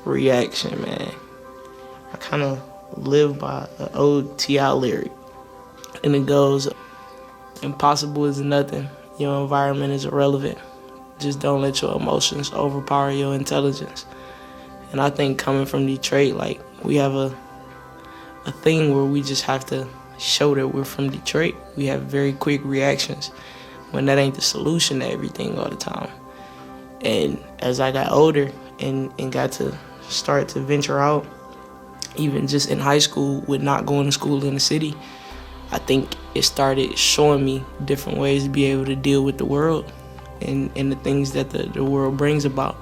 reaction, man. I kind of live by an old T.I. lyric, and it goes, impossible is nothing, your environment is irrelevant. Just don't let your emotions overpower your intelligence. And I think coming from Detroit, like, we have a thing where we just have to show that we're from Detroit. We have very quick reactions when that ain't the solution to everything all the time. And as I got older and got to start to venture out, even just in high school with not going to school in the city, I think it started showing me different ways to be able to deal with the world and the things that the world brings about.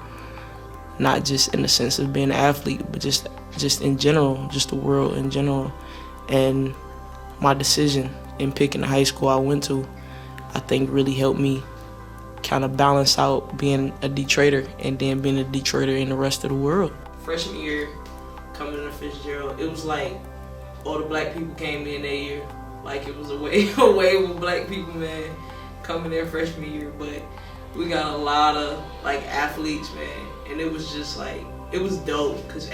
Not just in the sense of being an athlete, but just in general, just the world in general. And my decision in picking the high school I went to, I think really helped me kind of balance out being a Detroiter and then being a Detroiter in the rest of the world. Freshman year, coming to Fitzgerald, it was like all the black people came in that year. Like, it was a wave of black people, man, coming there freshman year. But we got a lot of, like, athletes, man. And it was just like, it was dope, because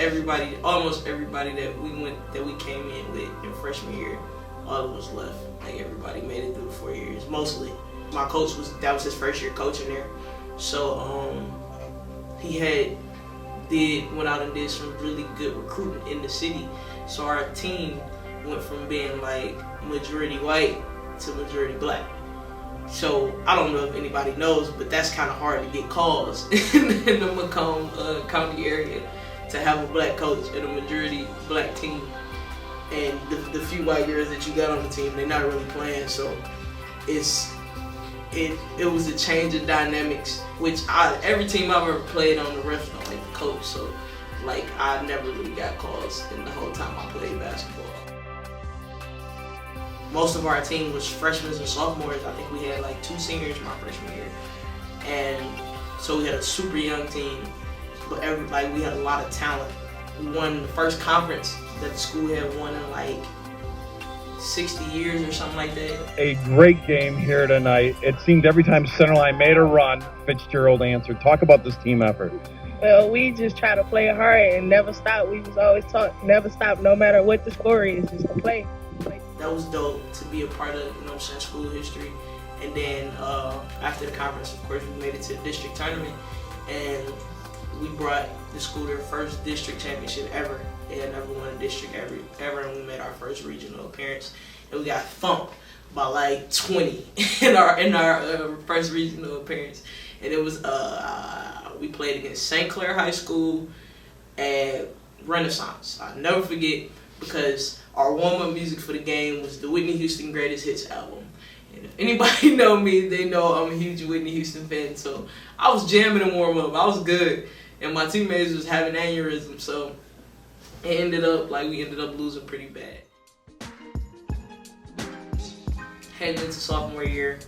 almost everybody that we came in with in freshman year, all of us left. Like, everybody made it through the 4 years, mostly. My coach that was his first year coaching there. So he went out and did some really good recruiting in the city. So our team went from being like majority white to majority black. So I don't know if anybody knows, but that's kind of hard to get calls in the Macomb County area, to have a black coach and a majority black team. And the few white girls that you got on the team, they're not really playing. So it was a change of dynamics, which every team I've ever played on, the refs don't like the coach. So, like, I never really got calls in the whole time I played basketball. Most of our team was freshmen and sophomores. I think we had like 2 seniors my freshman year. And so we had a super young team, but we had a lot of talent. We won the first conference that the school had won in like 60 years or something like that. A great game here tonight. It seemed every time Centerline made a run, Fitzgerald answered. Talk about this team effort. Well, we just try to play hard and never stop. We was always taught never stop, no matter what the score is, just to play. That was dope to be a part of, school history. And then after the conference, of course, we made it to the district tournament, and we brought the school their first district championship ever. They had never won a district ever, and we made our first regional appearance. And we got thumped by like 20 in our first regional appearance. And it was we played against St. Clair High School at Renaissance. I'll never forget, because our warm-up music for the game was the Whitney Houston Greatest Hits album. And if anybody know me, they know I'm a huge Whitney Houston fan. So I was jamming in warm-up. I was good. And my teammates was having aneurysms. So we ended up losing pretty bad. Heading into sophomore year,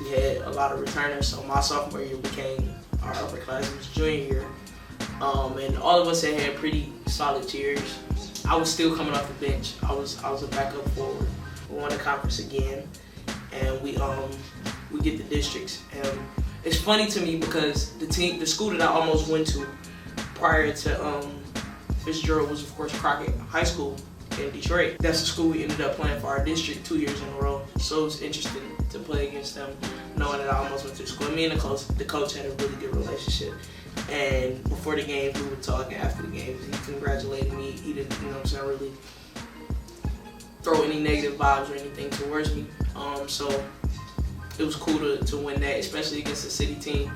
we had a lot of returners. So my sophomore year became our upperclassmen's junior year. And all of us had pretty solid years. I was still coming off the bench. I was a backup forward. We won the conference again, and we get the districts. And it's funny to me because the school that I almost went to prior to Fitzgerald was, of course, Crockett High School in Detroit. That's the school we ended up playing for our district 2 years in a row. So it's interesting to play against them, knowing that I almost went to the school. Me and the coach had a really good relationship. And before the games, we were talking. After the games, he congratulated me. He didn't, really throw any negative vibes or anything towards me. So it was cool to win that, especially against a city team,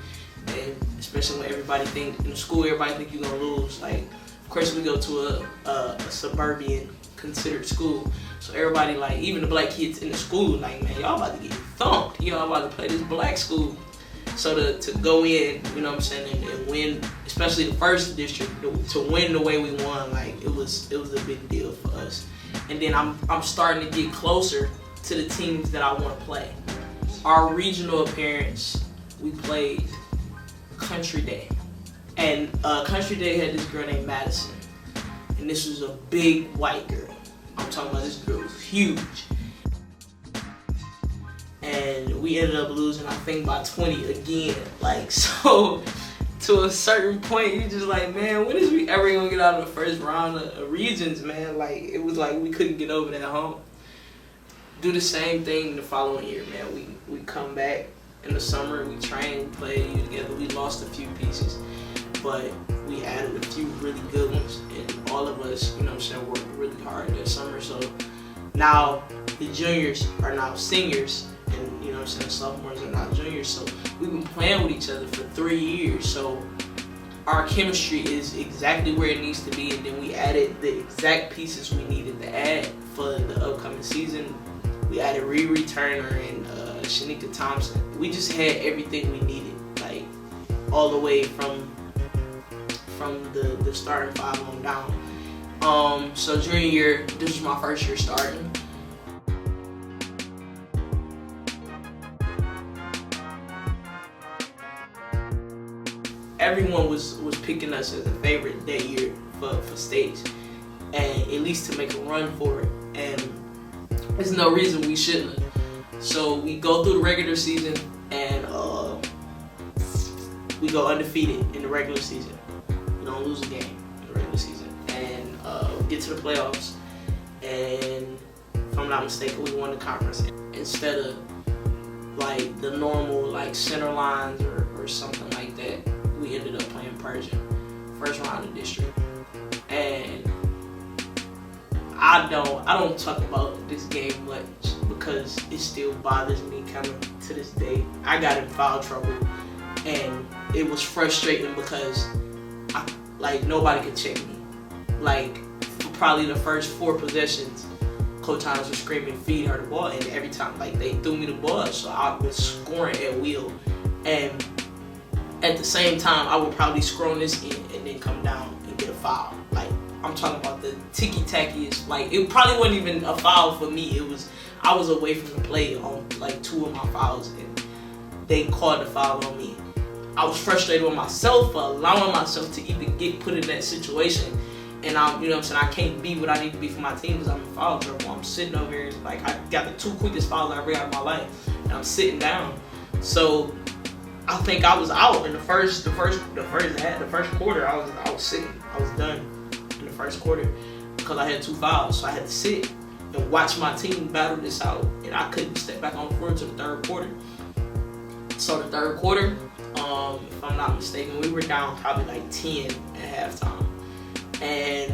and especially when everybody think in the school, everybody think you're gonna lose. Like, of course, we go to a suburban considered school, so everybody, like, even the black kids in the school, like, man, y'all about to get thumped. Y'all about to play this black school. So to go in, and win, especially the first district, to win the way we won, like, it was a big deal for us. And then I'm starting to get closer to the teams that I want to play. Our regional appearance, we played Country Day, and Country Day had this girl named Madison, and this was a big white girl. I'm talking about, this girl was huge. And we ended up losing, I think, by 20 again. Like, so to a certain point, you just like, man, when is we ever gonna get out of the first round of regions, man? Like, it was like we couldn't get over that hump. Do the same thing the following year, man. We come back in the summer, we train, play together. We lost a few pieces, but we added a few really good ones, and all of us, you know what I'm saying, worked really hard that summer. So now the juniors are now seniors, and you know what I'm saying, sophomores are now juniors. So we've been playing with each other for 3 years. So our chemistry is exactly where it needs to be, and then we added the exact pieces we needed to add for the upcoming season. We added Riri Turner and Shantanique Thompson. We just had everything we needed, like all the way from the starting five on down. So junior year, this was my first year starting. Everyone was picking us as a favorite that year for states, and at least to make a run for it. And there's no reason we shouldn't. So we go through the regular season, and we go undefeated in the regular season. We don't lose a game in the regular season, and we get to the playoffs. And if I'm not mistaken, we won the conference instead of like the normal like center lines or something like that. We ended up playing Persian, first round of district, and I don't talk about this game much because it still bothers me kind of to this day. I got in foul trouble, and it was frustrating because nobody could check me. Like for probably the first 4 possessions, Coach Hines was screaming, "Feed her the ball," and every time like they threw me the ball, so I was scoring at will, and at the same time I would probably scroll this in and then come down and get a foul. Like I'm talking about the ticky-tackiest. Like it probably wasn't even a foul for me. It was I was away from the play on like 2 of my fouls, and they called the foul on me. I was frustrated with myself for allowing myself to even get put in that situation. And I'm, you know what I'm saying, I can't be what I need to be for my team because I'm in foul trouble. I'm sitting over here, like I got the 2 quickest fouls I ever got in my life, and I'm sitting down. So I think I was out in the first quarter. I was sitting. I was done in the first quarter because I had 2 fouls. So I had to sit and watch my team battle this out, and I couldn't step back on the floor until the 3rd quarter. So the 3rd quarter, if I'm not mistaken, we were down probably like 10 at halftime, and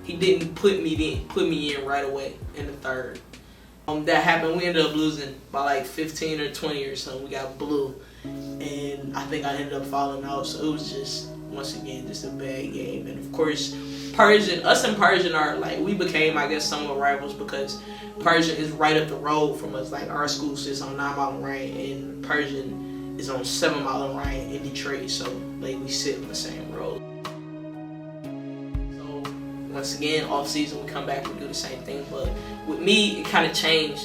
he didn't put me in right away in the 3rd. That happened. We ended up losing by like 15 or 20 or something. We got blue, and I think I ended up falling out. So it was just, once again, just a bad game. And of course, us and Persian are like, we became, I guess, somewhat rivals because Persian is right up the road from us. Like our school sits on 9 Mile and Ryan, and Persian is on 7 Mile and Ryan in Detroit. So like we sit on the same road. Once again, off season, we come back and do the same thing. But with me, it kind of changed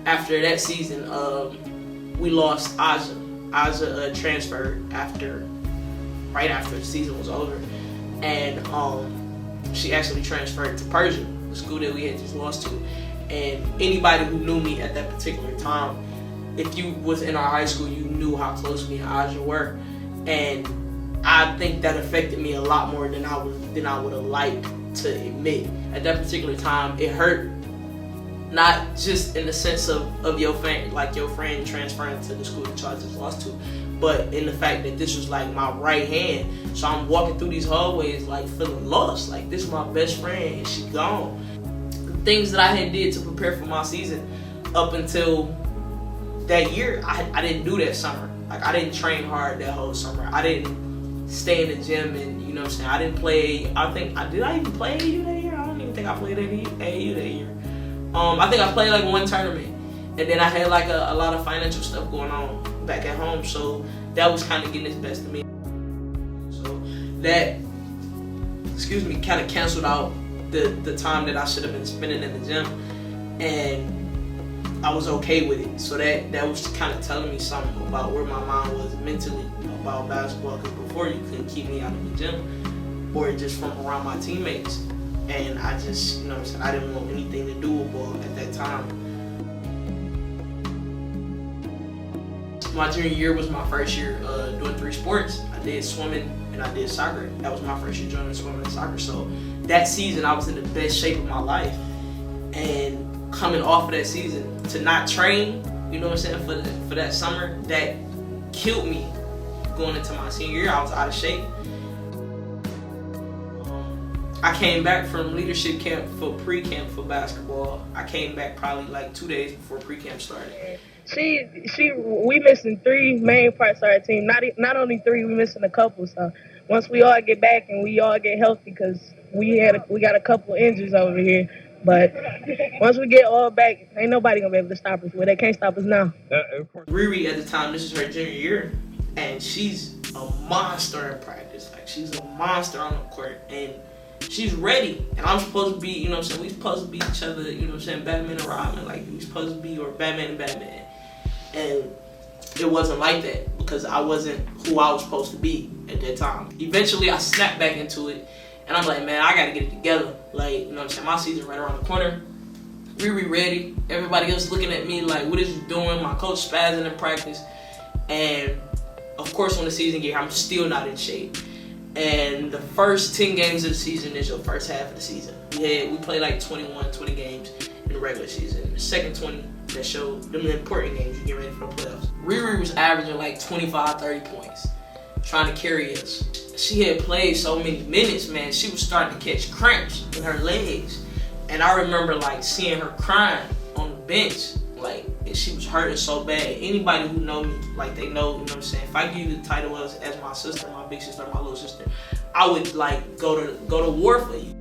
after that season. We lost Aja. Aja transferred right after the season was over, and she actually transferred to Persian, the school that we had just lost to. And anybody who knew me at that particular time, if you was in our high school, you knew how close me and Aja were, and I think that affected me a lot more than I would have liked to admit. At that particular time, it hurt, not just in the sense of your friend transferring to the school that y'all just lost to, but in the fact that this was like my right hand. So I'm walking through these hallways like feeling lost. Like this is my best friend and she gone. The things that I had did to prepare for my season up until that year, I didn't do that summer. Like I didn't train hard that whole summer. I didn't stay in the gym, and you know what I'm saying, I didn't play. Did I even play AAU that year? I don't even think I played AAU that year. I think I played like 1 tournament, and then I had like a lot of financial stuff going on back at home, so that was kind of getting its best of me. So that, kind of canceled out the time that I should have been spending in the gym, and I was okay with it. So that was kind of telling me something about where my mind was mentally about basketball, because before you couldn't keep me out of the gym or just from around my teammates, and I just, you know what I'm saying, I didn't want anything to do with ball at that time. My junior year was my first year doing 3 sports. I did swimming and I did soccer. That was my first year joining swimming and soccer. So that season I was in the best shape of my life. And coming off of that season to not train, you know what I'm saying, for that summer, that killed me. Going into my senior year, I was out of shape. I came back from leadership camp for pre-camp for basketball. I came back probably like 2 days before pre-camp started. We missing 3 main parts of our team. Not only 3, we missing a couple. So once we all get back and we all get healthy, because we got a couple injuries over here. But once we get all back, ain't nobody gonna be able to stop us. Well, they can't stop us now. Riri at the time, this is her junior year, and she's a monster in practice. Like, she's a monster on the court, and she's ready. And I'm supposed to be, you know what I'm saying, we supposed to be each other, you know what I'm saying, Batman and Robin. Like, we supposed to be, or Batman and Batman. And it wasn't like that because I wasn't who I was supposed to be at that time. Eventually, I snapped back into it, and I'm like, man, I gotta get it together. Like, you know what I'm saying, my season right around the corner. Riri ready. Everybody else looking at me like, what is you doing? My coach spazzing in practice. And of course, when the season gets here, I'm still not in shape. And the first 10 games of the season is your first half of the season. We play like 20 games in the regular season. The second 20, that showed them the important games you get ready for the playoffs. Riri was averaging like 25, 30 points, trying to carry us. She had played so many minutes, man, she was starting to catch cramps in her legs. And I remember like seeing her crying on the bench, like, and she was hurting so bad. Anybody who know me, like, they know, you know what I'm saying, if I give you the title as my sister, my big sister, my little sister, I would like go to war for you.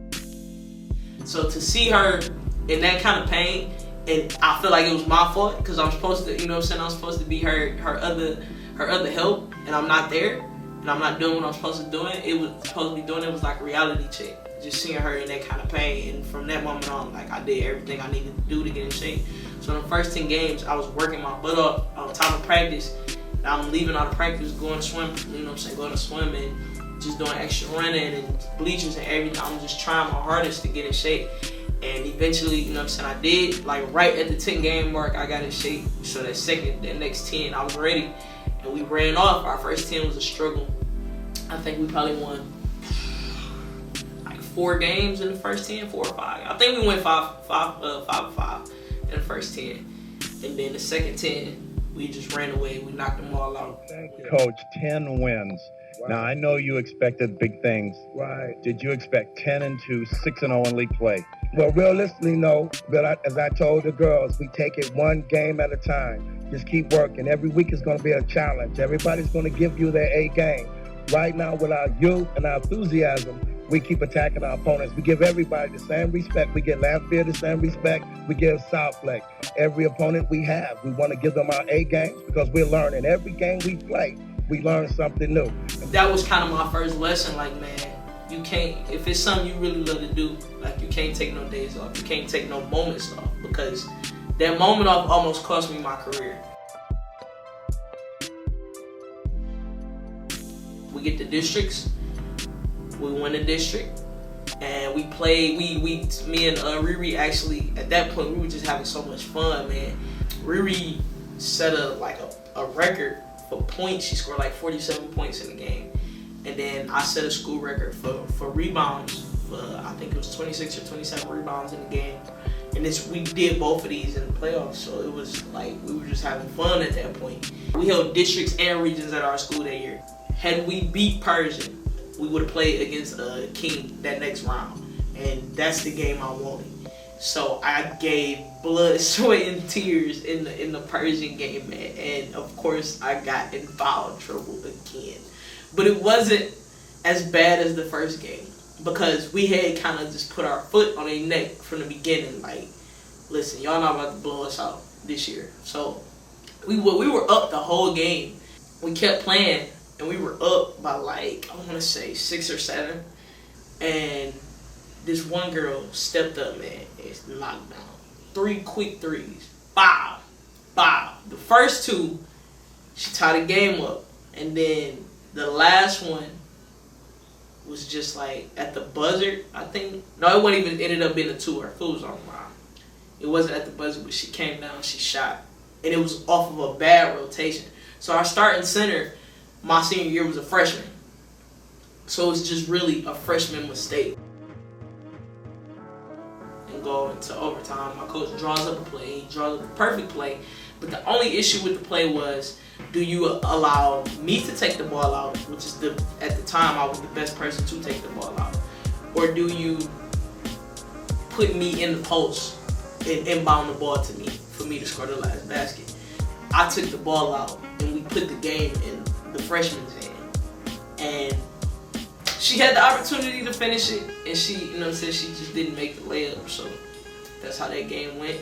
So to see her in that kind of pain, and I feel like it was my fault because I'm supposed to, you know what I'm saying, I'm supposed to be her other help, and I'm not there, and I'm not doing what I'm supposed to do. It was like a reality check. Just seeing her in that kind of pain, and from that moment on, like, I did everything I needed to do to get in shape. So in the first 10 games, I was working my butt off on top of practice. I'm leaving out of practice, going to swim, you know what I'm saying, going to swim and just doing extra running and bleachers and everything. I'm just trying my hardest to get in shape. And eventually, you know what I'm saying, I did. Like, right at the 10 game mark, I got in shape. So that next 10, I was ready. And we ran off. Our first 10 was a struggle. I think we probably won 4 games in the first 10, 4 or 5. I think we went 5 in the first 10. And then the second 10, we just ran away. We knocked them all out. Coach, 10 wins. Wow. Now, I know you expected big things. Right. Did you expect 10-2, 6-0 in league play? Well, realistically, no. But as I told the girls, we take it one game at a time. Just keep working. Every week is going to be a challenge. Everybody's going to give you their A game. Right now, with our youth and our enthusiasm, we keep attacking our opponents. We give everybody the same respect. We give Lanphier the same respect. We give Southlake. Every opponent we have, we want to give them our A games because we're learning. Every game we play, we learn something new. That was kind of my first lesson. Like, man, you can't, if it's something you really love to do, like, you can't take no days off. You can't take no moments off, because that moment off almost cost me my career. We get the districts. We win the district, and we played. Me and Riri, actually, at that point, we were just having so much fun, man. Riri set a record for points. She scored like 47 points in the game, and then I set a school record for rebounds. I think it was 26 or 27 rebounds in the game, and we did both of these in the playoffs. So it was like we were just having fun at that point. We held districts and regions at our school that year. Had we beat Persian, we would have played against King that next round, and that's the game I wanted. So I gave blood, sweat, and tears in the Persian game, man. And of course, I got in foul trouble again. But it wasn't as bad as the first game, because we had kind of just put our foot on their neck from the beginning. Like, listen, y'all not about to blow us out this year. So we were up the whole game. We kept playing. And we were up by like, I want to say 6 or 7. And this one girl stepped up, man. It's knocked down 3 quick threes. Bow. Bow. The first 2, she tied the game up. And then the last one was just like at the buzzer, I think. No, it wasn't even, ended up being a 2. Her foot was on the line. It wasn't at the buzzer, but she came down, she shot. And it was off of a bad rotation. So our starting center my senior year was a freshman. So it's just really a freshman mistake. And go into overtime, my coach draws up a play, he draws up a perfect play. But the only issue with the play was, do you allow me to take the ball out, which is at the time I was the best person to take the ball out, or do you put me in the post and inbound the ball to me for me to score the last basket? I took the ball out and we put the game in the freshman's hand. And she had the opportunity to finish it, and she, you know what I'm saying, she just didn't make the layup. So that's how that game went.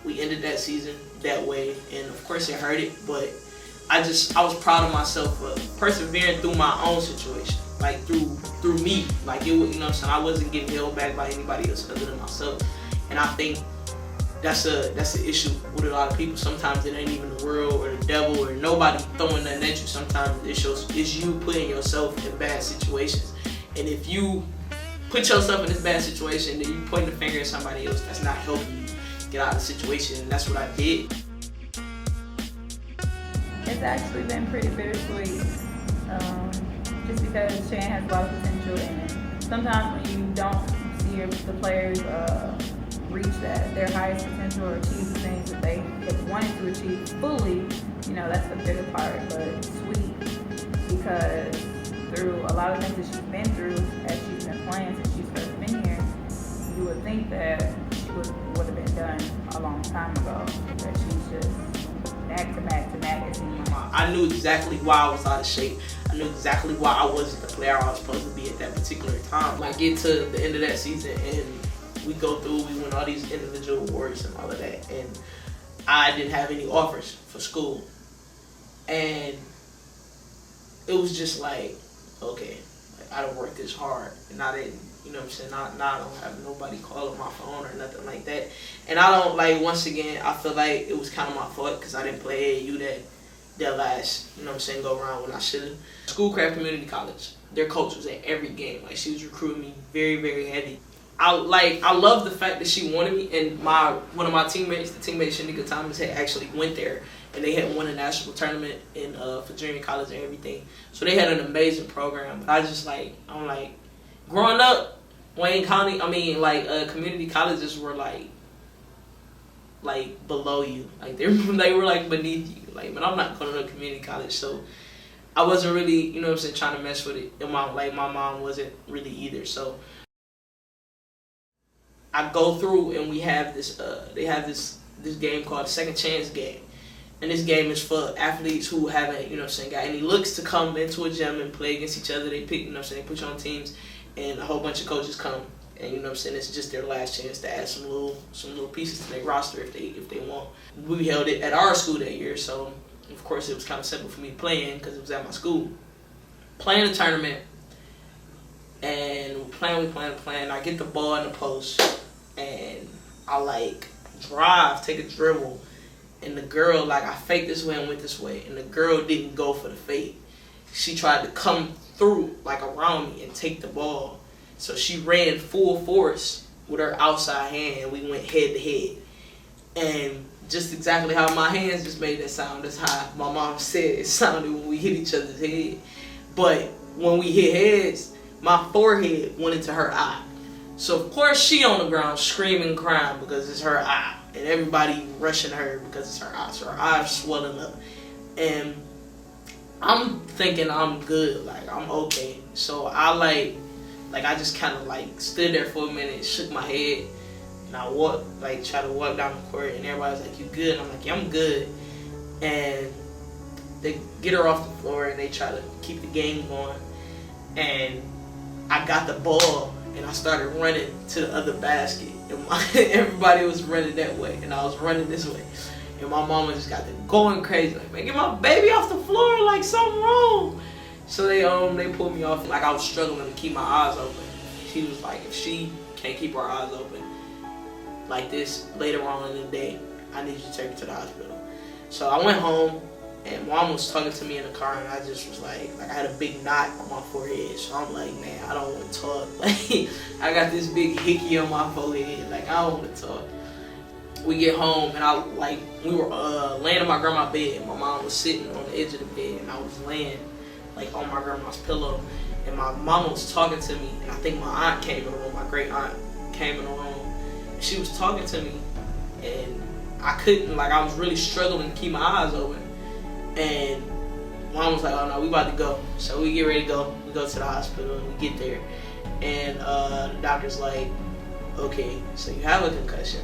We ended that season that way, and of course it hurt it, but I was proud of myself for persevering through my own situation, like through me. Like it, you know what I'm saying, I wasn't getting held back by anybody else other than myself. And I think that's an issue with a lot of people. Sometimes it ain't even the world or the devil or nobody throwing nothing at you. Sometimes it's you putting yourself in bad situations. And if you put yourself in this bad situation, then you point the finger at somebody else that's not helping you get out of the situation. And that's what I did. It's actually been pretty bittersweet, just because Shan has a lot of potential, and sometimes when you don't see the players reach their highest potential or achieve the things that they wanted to achieve fully, you know, that's the bitter part. But it's sweet because through a lot of things that she's been through as she's been playing since she's first been here, you would think that she would have been done a long time ago. That she's just back to back to back. I knew exactly why I was out of shape. I knew exactly why I wasn't the player I was supposed to be at that particular time. I get to the end of that season and we go through, we win all these individual awards and all of that, and I didn't have any offers for school. And it was just like, okay, like, I done worked this hard, and I didn't, you know what I'm saying, now I don't have nobody calling my phone or nothing like that. And I don't, like, once again, I feel like it was kind of my fault because I didn't play AAU that last, you know what I'm saying, go around when I should have. Schoolcraft Community College, their coach was at every game. Like, she was recruiting me very, very heavy. I love the fact that she wanted me, and one of my teammates, the teammate Shantanique Tolbert, had actually went there, and they had won a national tournament for junior college and everything. So they had an amazing program. But I'm like, growing up, Wayne County, community colleges were like below you, like they were like beneath you. Like, but I'm not going to a community college, so I wasn't really, you know what I'm saying, trying to mess with it. And my mom wasn't really either, so. I go through and we have this, they have this game called the Second Chance game. And this game is for athletes who haven't, you know what I'm saying, got any looks to come into a gym and play against each other. They pick, you know what I'm saying, they put you on teams and a whole bunch of coaches come. And you know what I'm saying, it's just their last chance to add some little pieces to their roster if they want. We held it at our school that year, so of course it was kind of simple for me to play in because it was at my school. Playing the tournament, and we're playing. I get the ball in the post, and I take a dribble, and the girl, I faked this way and went this way, and the girl didn't go for the fake. She tried to come through, around me and take the ball. So she ran full force with her outside hand, and we went head to head. And just exactly how my hands just made that sound, that's how my mom said it sounded when we hit each other's head. But when we hit heads, my forehead went into her eye. So of course she on the ground screaming, crying because it's her eye. And everybody rushing her because it's her eye. So her eye's swelling up. And I'm thinking I'm good, I'm okay. So I I just kind of stood there for a minute, shook my head, and I walked, tried to walk down the court, and everybody's like, "You good?" And I'm like, "Yeah, I'm good." And they get her off the floor, and they try to keep the game going. And I got the ball, and I started running to the other basket. And everybody was running that way, and I was running this way. And my mama just got them going crazy, "Man, get my baby off the floor, something wrong." So they pulled me off. I was struggling to keep my eyes open. She was like, if she can't keep her eyes open like this later on in the day, I need you to take her to the hospital. So I went home, and Mom was talking to me in the car, and I just was I had a big knot on my forehead. So I'm like, man, I don't want to talk. I got this big hickey on my forehead. I don't want to talk. we get home, and we were laying on my grandma's bed. My mom was sitting on the edge of the bed, and I was laying like on my grandma's pillow. And my mama was talking to me, and I think my aunt came in the room. My great aunt came in the room, and she was talking to me, and I couldn't, I was really struggling to keep my eyes open. And mom was like, "Oh no, we about to go." So we get ready to go. We go to the hospital, and we get there, and the doctor's like, "Okay, so you have a concussion."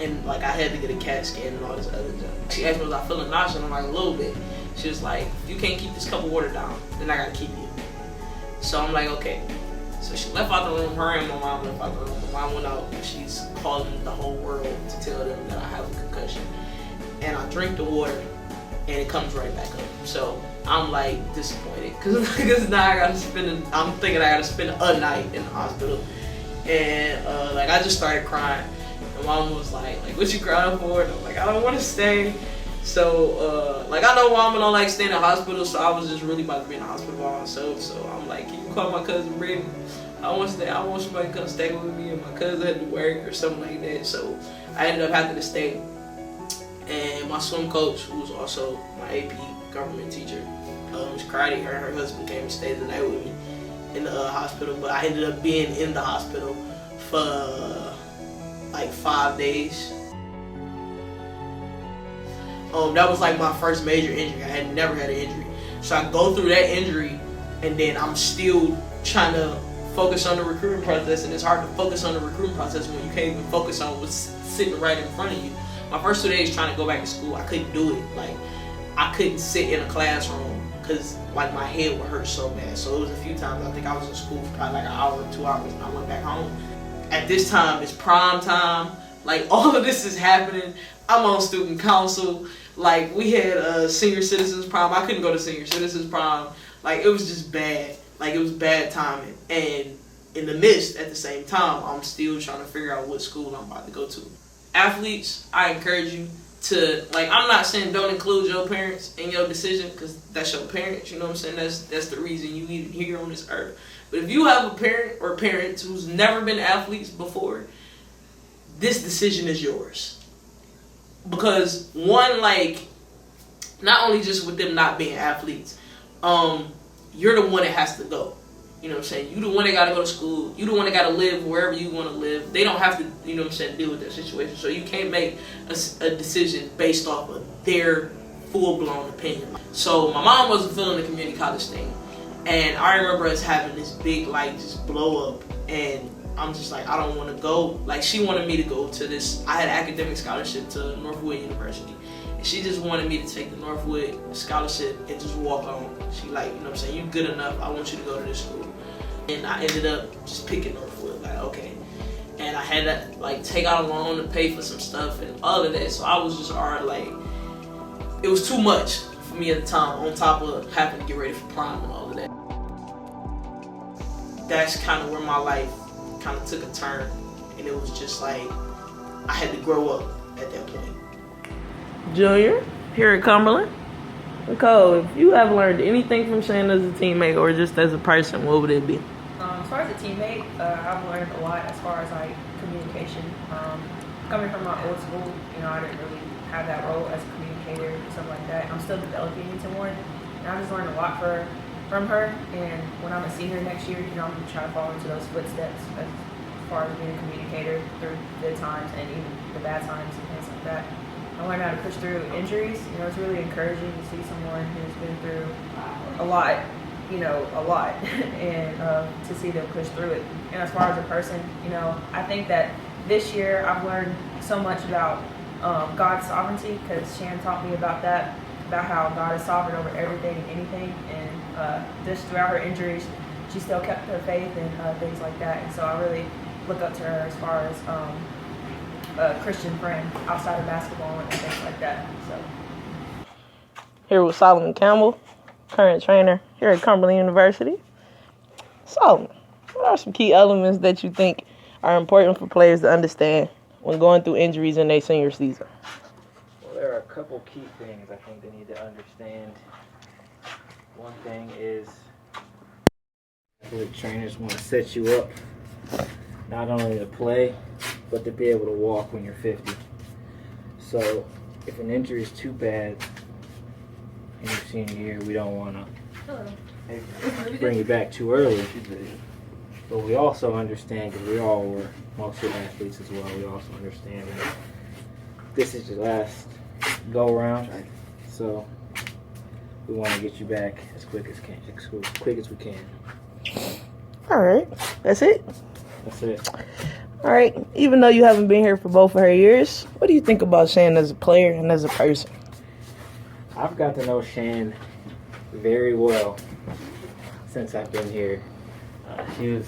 And I had to get a CAT scan and all this other stuff. She asked me, was I feeling nauseous? And I'm like, a little bit. She was like, "If you can't keep this cup of water down, then I gotta keep you." So I'm like, okay. So she left out the room. Her and my mom left out the room. My mom went out, and she's calling the whole world to tell them that I have a concussion. And I drink the water, and it comes right back up. So I'm disappointed, because now I'm thinking I gotta spend a night in the hospital. And I just started crying. And mom was like, "What you crying for?" And I'm like, "I don't want to stay." So, I know mama don't like staying in the hospital, so I was just really about to be in the hospital by myself. So I'm like, "Can you call my cousin Brittany? I want to stay. I want somebody to come stay with me." And my cousin had to work or something like that. So I ended up having to stay. And my swim coach, who was also my AP government teacher, Miss Cardi, her husband came and stayed the night with me in the hospital. But I ended up being in the hospital for 5 days. That was my first major injury. I had never had an injury. So I go through that injury, and then I'm still trying to focus on the recruiting process, and it's hard to focus on the recruiting process when you can't even focus on what's sitting right in front of you. My first 2 days trying to go back to school, I couldn't do it. I couldn't sit in a classroom because my head would hurt so bad. So it was a few times I think I was in school for probably an hour or 2 hours, and I went back home. At this time, it's prime time. All of this is happening. I'm on student council. We had senior citizens prom. I couldn't go to senior citizens prom. It was just bad. It was bad timing. And in the midst, at the same time, I'm still trying to figure out what school I'm about to go to. Athletes, I encourage you to, I'm not saying don't include your parents in your decision, because that's your parents, you know what I'm saying? That's the reason you even here on this earth. But if you have a parent or parents who's never been athletes before, this decision is yours. Because one, not only just with them not being athletes, you're the one that has to go. You know what I'm saying? You the one that got to go to school. You the one that got to live wherever you want to live. They don't have to, you know what I'm saying, deal with their situation. So you can't make a decision based off of their full-blown opinion. So my mom wasn't feeling the community college thing. And I remember us having this big, just blow up. And I'm just I don't want to go. She wanted me to go to this. I had an academic scholarship to Northwood University. And she just wanted me to take the Northwood scholarship and just walk on. She you know what I'm saying, you good enough. I want you to go to this school. And I ended up just picking Northwood. Okay. And I had to take out a loan to pay for some stuff and all of that. So I was just already it was too much for me at the time, on top of having to get ready for prom and all of that. That's kind of where my life kind of took a turn, and it was just I had to grow up at that point. Junior, here at Cumberland. Nicole, if you have learned anything from Shane as a teammate or just as a person, what would it be? As far as a teammate, I've learned a lot as far as communication. Coming from my old school, I didn't really have that role as a communicator and stuff like that. I'm still developing into one, and I've just learned a lot from her. And when I'm a senior next year, I'm gonna try to follow into those footsteps as far as being a communicator through good times and even the bad times and things like that. I learned how to push through injuries. It's really encouraging to see someone who's been through a lot, and to see them push through it. And as far as a person, I think that this year I've learned so much about God's sovereignty, because Shan taught me about that, about how God is sovereign over everything and anything. And just throughout her injuries, she still kept her faith and things like that. And so I really look up to her as far as a Christian friend outside of basketball and things like that. So Here with Solomon Campbell, current trainer here at Cumberland University. Solomon, what are some key elements that you think are important for players to understand when going through injuries in their senior season? Well, there are a couple key things I think they need to understand. One thing is athletic trainers want to set you up not only to play, but to be able to walk when you're 50. So if an injury is too bad in your senior year, we don't want to bring you back too early. But we also understand, because we all were mostly athletes as well, we also understand that this is your last go-around. So we want to get you back as quick as we can. All right. That's it? That's it. All right. Even though you haven't been here for both of her years, what do you think about Shan as a player and as a person? I've got to know Shan very well since I've been here. She was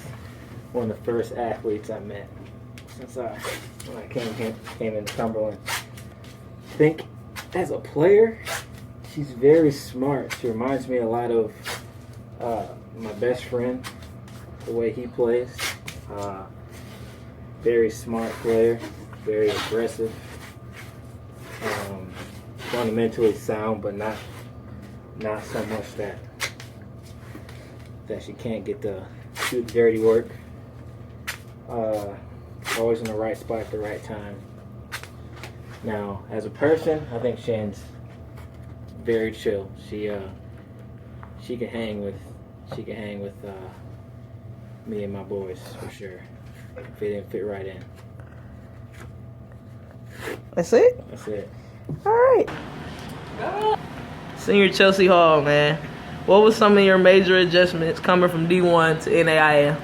one of the first athletes I met when I came into Cumberland. I think as a player, she's very smart. She reminds me a lot of my best friend, the way he plays. Very smart player, very aggressive, fundamentally sound, but not so much that she can't get the shoot dirty work. Always in the right spot at the right time. Now, as a person, I think Shan's very chill. She can hang with me and my boys for sure. Fit right in. That's it? That's it. All right. Senior Chelsea Hall, man. What was some of your major adjustments coming from D1 to NAIA?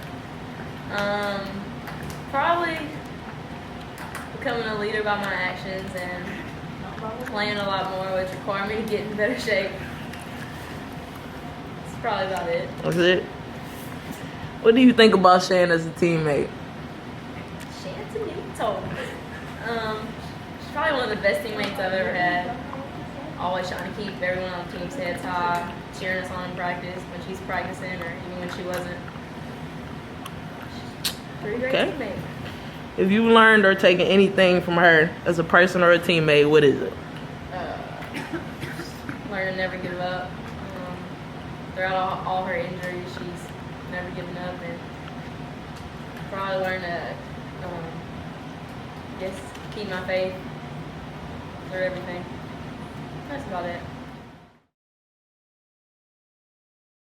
Probably becoming a leader by my actions and playing a lot more, which required me to get in better shape. That's probably about it. That's it? What do you think about Shan as a teammate? Shantanique Tolbert. She's probably one of the best teammates I've ever had. Always trying to keep everyone on the team's heads high, cheering us on in practice when she's practicing or even when she wasn't. Pretty great teammate. If you learned or taken anything from her as a person or a teammate, what is it? Learn to never give up. Throughout all her injuries, she's never given up, and probably learn to just keep my faith through everything. That's about it.